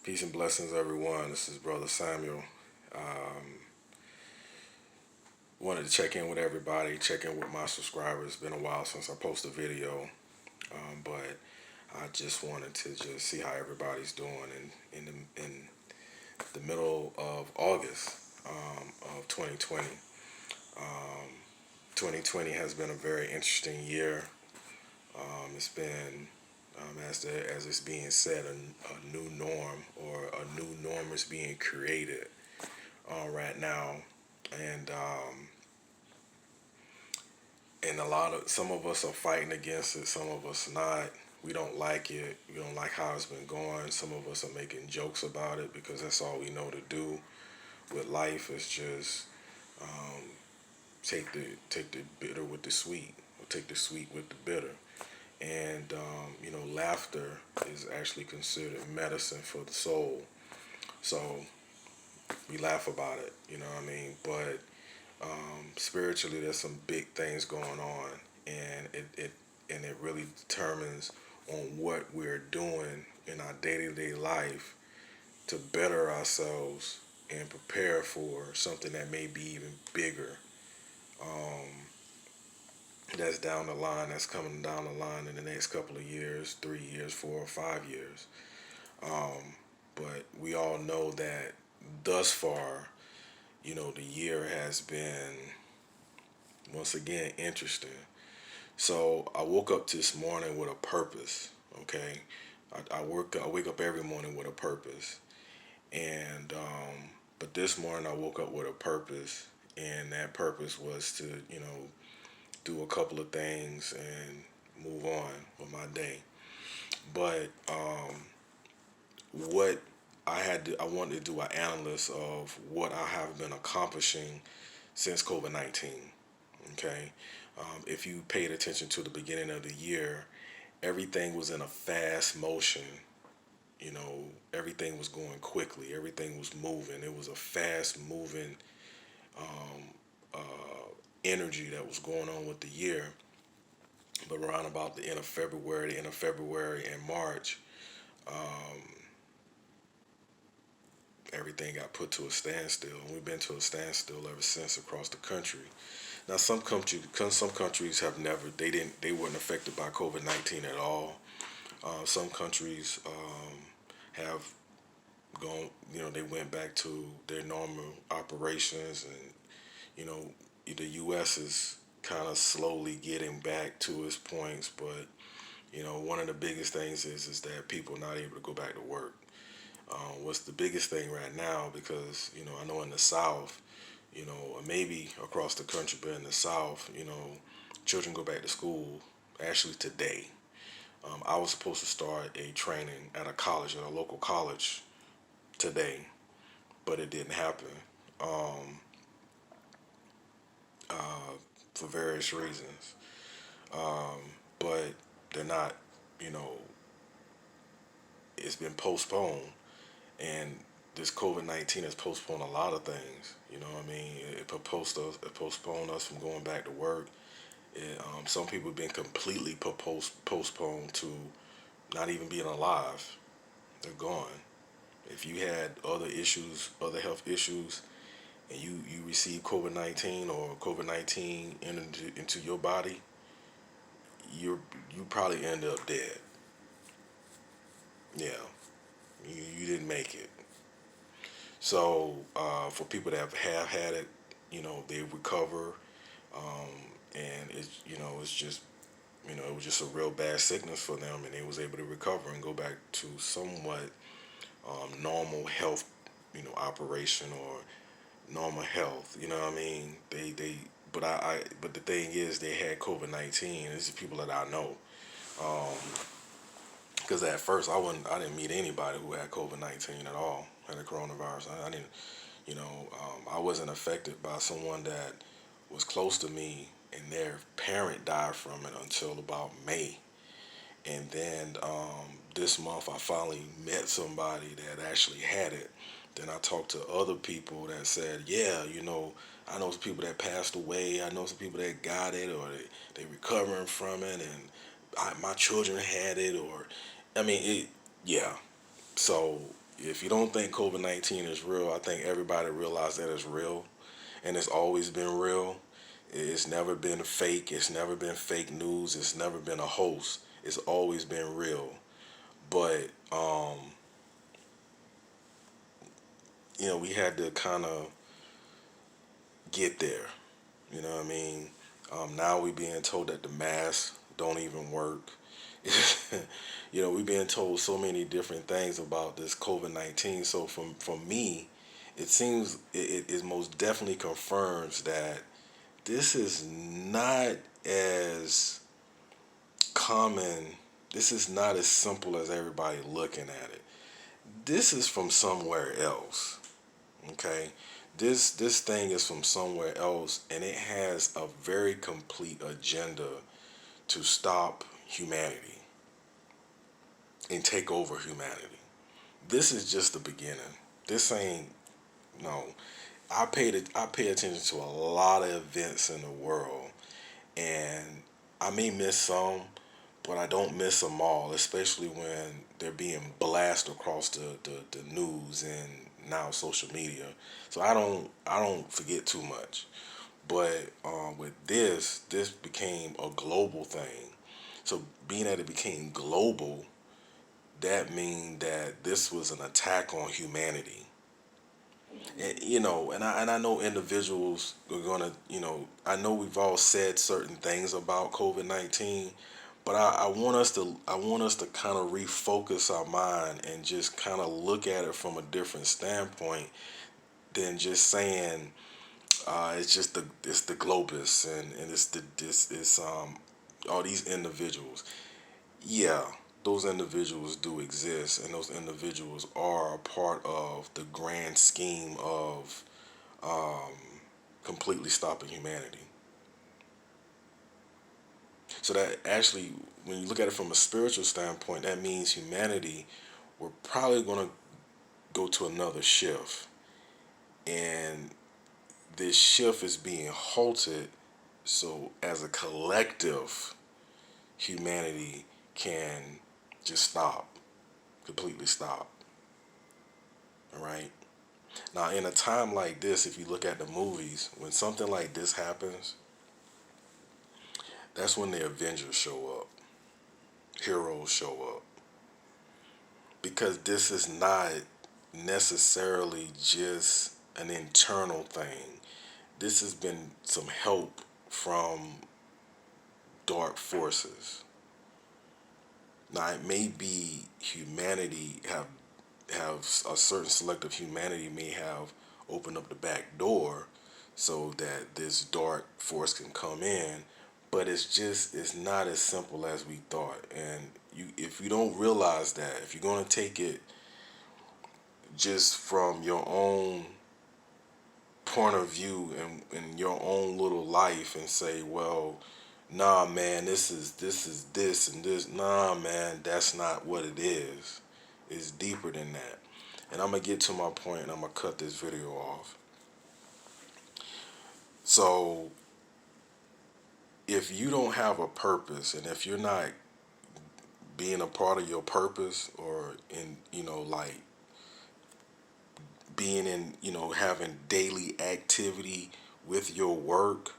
Peace and blessings, everyone. This is Brother Samuel. Um, Wanted to check in with everybody, check in with my subscribers. It's been a while since I posted a video, but I just wanted to just see how everybody's doing in the middle of August of 2020. Um, 2020 has been a very interesting year. It's been, as it's being said, a new norm or a new norm is being created right now, and a lot of some of us are fighting against it. Some of us not. We don't like it. We don't like how it's been going. Some of us are making jokes about it because that's all we know to do with life is just um, take the bitter with the sweet, or take the sweet with the bitter. And laughter is actually considered medicine for the soul. So we laugh about it. You know what I mean? But spiritually, there's some big things going on, and it really determines on what we're doing in our day-to-day life to better ourselves and prepare for something that may be even bigger. Um, that's down the line. That's coming down the line in the next couple of years, 3 years, 4 or 5 years. Um, but we all know that thus far, the year has been once again interesting. So I woke up this morning with a purpose. Okay, I wake up every morning with a purpose, and but this morning I woke up with a purpose, and that purpose was to do a couple of things and move on with my day. But what I wanted to do an analysis of what I have been accomplishing since COVID-19. Okay, if you paid attention to the beginning of the year, everything was in a fast motion. Everything was going quickly. Everything was moving. It was a fast moving um, energy that was going on with the year. But around about the end of February and March, um, everything got put to a standstill, and we've been to a standstill ever since across the country. Now, some countries have never, they weren't affected by COVID-19 at all. Some countries have gone, they went back to their normal operations, and you know, the U.S. is kind of slowly getting back to its points, but one of the biggest things is that people not able to go back to work. What's the biggest thing right now? Because I know in the South, or maybe across the country, but in the South, children go back to school actually today. I was supposed to start a training at a college, at a local college today, but it didn't happen um, uh, for various reasons. Um, but they're not, you know, it's been postponed, and this COVID-19 has postponed a lot of things. You know what I mean? It postponed us from going back to work. Some people have been completely postponed to not even being alive. They're gone. If you had other issues, other health issues, and you receive COVID-19 or COVID-19 into your body, you probably end up dead. Yeah, you didn't make it. So for people that have had it, they recover, and it's just it was just a real bad sickness for them, and they was able to recover and go back to somewhat normal health, operation or normal health. You know what I mean? But the thing is, they had COVID-19. These are people that I know. Because at first I didn't meet anybody who had COVID-19 at all, had a coronavirus. I didn't, I wasn't affected by someone that was close to me, and their parent died from it until about May. And then this month, I finally met somebody that actually had it. Then I talked to other people that said, yeah, I know some people that passed away. I know some people that got it, or they recovering from it, and my children had it, or I mean, yeah. So if you don't think COVID-19 is real, I think everybody realized that it's real, and it's always been real. It's never been fake. It's never been fake news. It's never been a hoax. It's always been real. But we had to kind of get there. You know what I mean? Now we being told that the masks don't even work. We're being told so many different things about this COVID-19. So from me, it seems it most definitely confirms that this is not as common. This is not as simple as everybody looking at it. This is from somewhere else. Okay, this thing is from somewhere else, and it has a very complete agenda to stop humanity and take over humanity. This is just the beginning. This ain't no. I pay attention to a lot of events in the world, and I may miss some, but I don't miss them all, especially when they're being blasted across the news and now social media. So I don't forget too much. But with this became a global thing. So being that it became global, that means that this was an attack on humanity. And I know individuals are gonna, I know we've all said certain things about COVID-19, but I want us to kind of refocus our mind and just kind of look at it from a different standpoint than just saying it's the globists and it's all these individuals. Yeah, those individuals do exist, and those individuals are a part of the grand scheme of um, completely stopping humanity. So that actually, when you look at it from a spiritual standpoint, that means humanity, we're probably going to go to another shift. And this shift is being halted so as a collective, humanity can just stop, completely stop. All right. Now, in a time like this, if you look at the movies, when something like this happens, that's when the Avengers show up, heroes show up. Because this is not necessarily just an internal thing. This has been some help from dark forces. Now, it may be humanity have a certain selective humanity may have opened up the back door so that this dark force can come in, but it's not as simple as we thought. And if you don't realize that, if you're going to take it just from your own point of view and in your own little life and say, well, nah, man, this and this. Nah, man, that's not what it is. It's deeper than that. And I'm gonna get to my point and I'm gonna cut this video off. So if you don't have a purpose, and if you're not being a part of your purpose, or in, like being in, having daily activity with your work,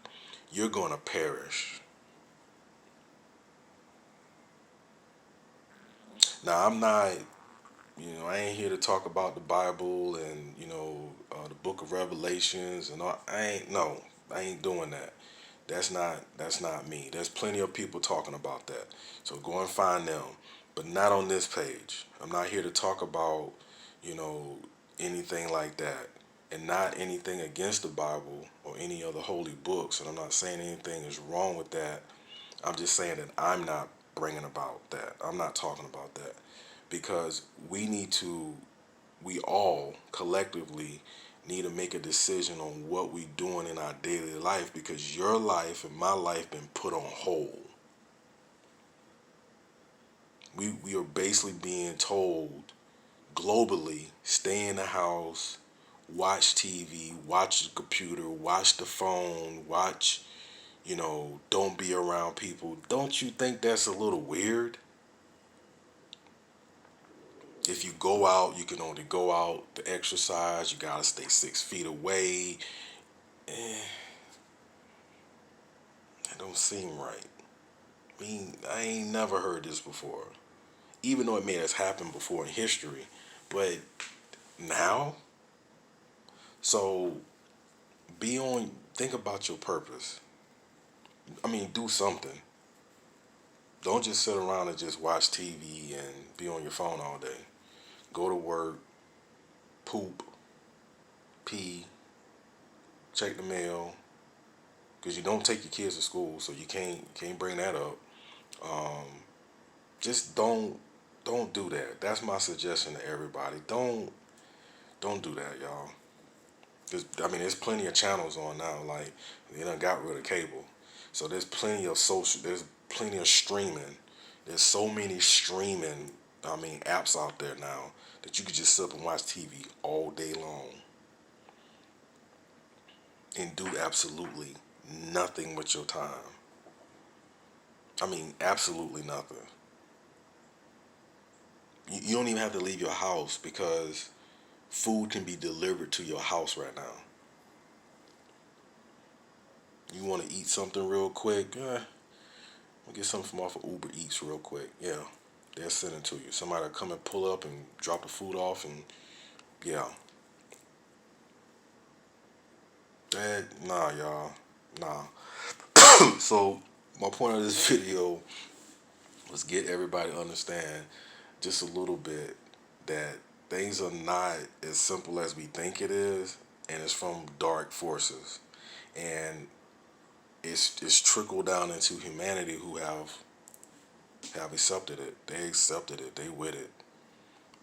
you're gonna perish. Now, I ain't here to talk about the Bible and the Book of Revelations and all. I ain't doing that. That's not me. There's plenty of people talking about that. So go and find them, but not on this page. I'm not here to talk about you know anything like that, and not anything against the Bible or any other holy books. And I'm not saying anything is wrong with that. I'm just saying that I'm not bringing about that. I'm not talking about that because we all collectively need to make a decision on what we doing in our daily life, because your life and my life been put on hold. We are basically being told globally, stay in the house, watch TV, watch the computer, watch the phone, don't be around people. Don't you think that's a little weird? If you go out, you can only go out to exercise. You gotta stay 6 feet away. Eh, that don't seem right. I mean, I ain't never heard this before. Even though it may have happened before in history, but now. So think about your purpose. I mean, do something. Don't just sit around and just watch TV and be on your phone all day. Go to work, poop, pee, check the mail, because you don't take your kids to school, so you can't bring that up. Um, just don't do that. That's my suggestion to everybody. Don't do that, y'all. I mean, there's plenty of channels on now. Like, they done got rid of cable, so there's plenty of social. There's plenty of streaming. There's so many streaming. I mean, apps out there now that you could just sit up and watch TV all day long and do absolutely nothing with your time. I mean, absolutely nothing. You don't even have to leave your house because food can be delivered to your house right now. You want to eat something real quick? I'll get something from off of Uber Eats real quick. Yeah, they'll send it to you. Somebody will come and pull up and drop the food off, and yeah. Nah, y'all. Nah. So, my point of this video was get everybody to understand just a little bit that things are not as simple as we think it is, and it's from dark forces. And it's trickled down into humanity who have accepted it. They accepted it. They with it.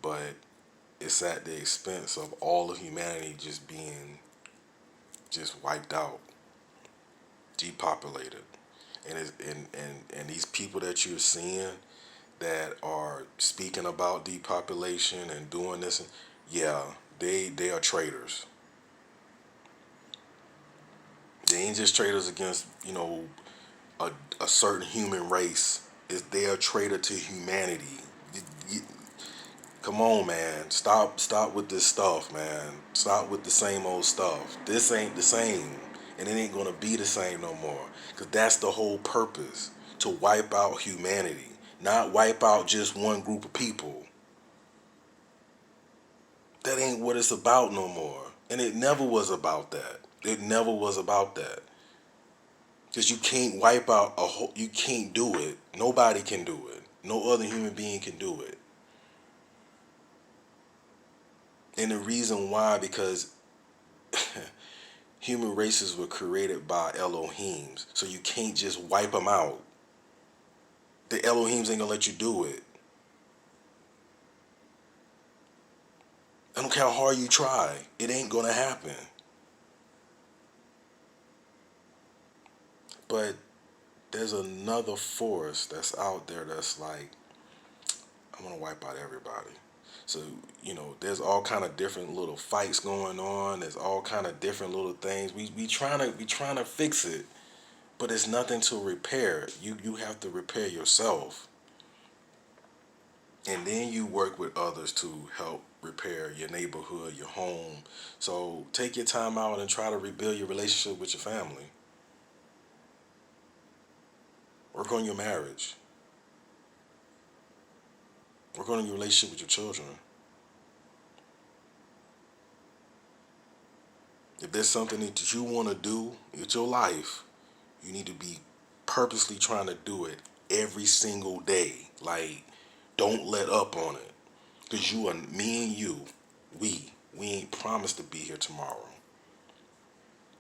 But it's at the expense of all of humanity just being just wiped out, depopulated. And these people that you're seeing that are speaking about depopulation and doing this, yeah, they are traitors. They ain't just traitors against, a, a certain human race. They are traitor to humanity. You- Come on, man. Stop with this stuff, man. Stop with the same old stuff. This ain't the same. And it ain't gonna be the same no more. Cause that's the whole purpose. To wipe out humanity. Not wipe out just one group of people. That ain't what it's about no more. And it never was about that. It never was about that. Cause you can't wipe out a whole, you can't do it. Nobody can do it. No other human being can do it. And the reason why, because human races were created by Elohims, so you can't just wipe them out. The Elohims ain't gonna let you do it. I don't care how hard you try, it ain't gonna happen. But there's another force that's out there that's like, I want to wipe out everybody. So, there's all kind of different little fights going on. There's all kind of different little things. We trying to fix it, but it's nothing to repair. You have to repair yourself, and then you work with others to help repair your neighborhood, your home. So take your time out and try to rebuild your relationship with your family. Work on your marriage. Work on your relationship with your children. If there's something that you want to do with your life, you need to be purposely trying to do it every single day. Like, don't let up on it. Because me and you, we ain't promised to be here tomorrow.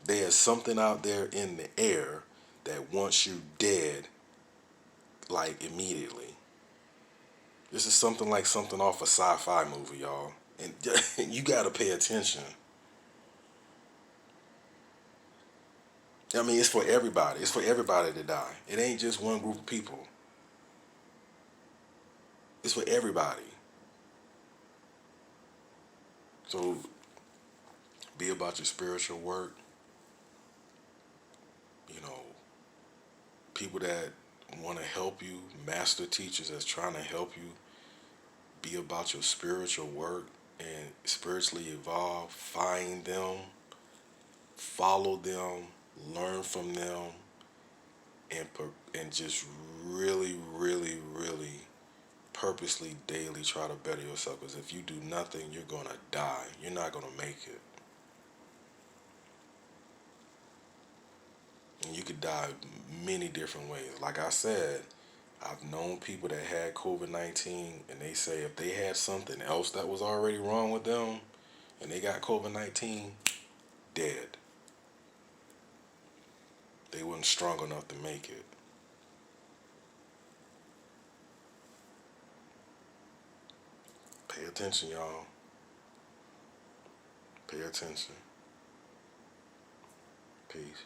There's something out there in the air that wants you dead, like, immediately. This is something off a sci-fi movie, y'all. And you gotta pay attention. I mean, it's for everybody. It's for everybody to die. It ain't just one group of people. It's for everybody. So be about your spiritual work. You know, people that want to help you, master teachers that's trying to help you, be about your spiritual work and spiritually evolve. Find them, follow them, learn from them, and just really, really, really purposely daily try to better yourself. Because if you do nothing, you're gonna die. You're not gonna make it. And you could die many different ways. Like I said, I've known people that had COVID-19 and they say if they had something else that was already wrong with them and they got COVID-19, dead. They weren't strong enough to make it. Pay attention, y'all. Pay attention. Peace.